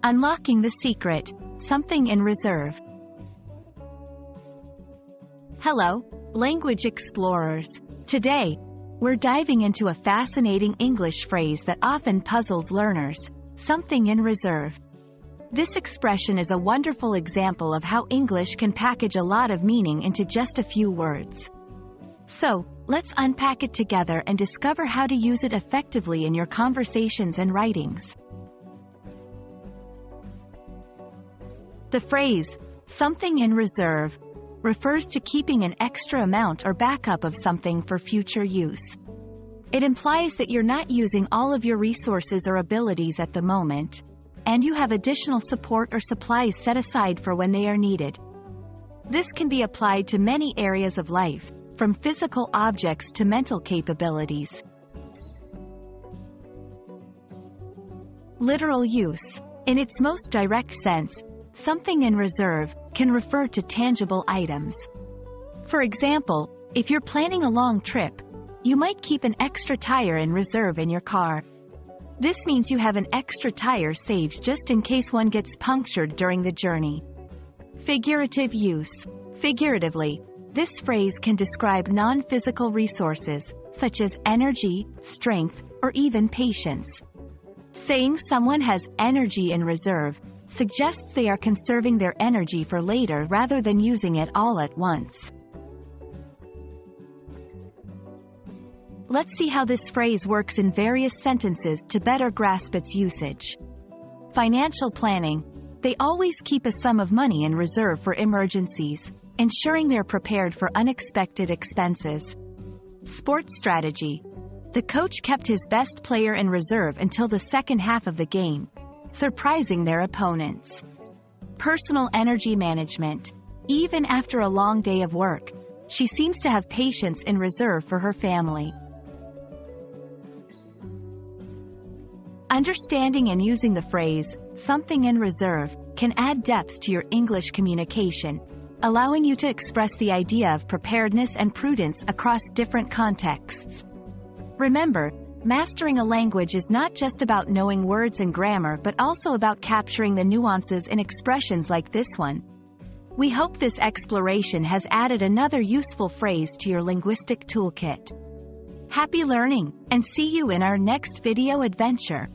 Unlocking the secret, something in reserve. Hello, language explorers. Today, we're diving into a fascinating English phrase that often puzzles learners, something in reserve. This expression is a wonderful example of how English can package a lot of meaning into just a few words. So, let's unpack it together and discover how to use it effectively in your conversations and writings. The phrase, something in reserve, refers to keeping an extra amount or backup of something for future use. It implies that you're not using all of your resources or abilities at the moment, and you have additional support or supplies set aside for when they are needed. This can be applied to many areas of life, from physical objects to mental capabilities. Literal use. In its most direct sense, something in reserve can refer to tangible items. For example, if you're planning a long trip, you might keep an extra tire in reserve in your car. This means you have an extra tire saved just in case one gets punctured during the journey. Figurative use. Figuratively, this phrase can describe non-physical resources, such as energy, strength, or even patience. Saying someone has energy in reserve suggests they are conserving their energy for later rather than using it all at once. Let's see how this phrase works in various sentences to better grasp its usage. Financial planning. They always keep a sum of money in reserve for emergencies, ensuring they're prepared for unexpected expenses. Sports strategy. The coach kept his best player in reserve until the second half of the game, surprising their opponents. Personal energy management. Even after a long day of work, she seems to have patience in reserve for her family. Understanding and using the phrase, something in reserve, can add depth to your English communication, allowing you to express the idea of preparedness and prudence across different contexts. Remember, mastering a language is not just about knowing words and grammar but also about capturing the nuances in expressions like this one. We hope this exploration has added another useful phrase to your linguistic toolkit. Happy learning, and see you in our next video adventure.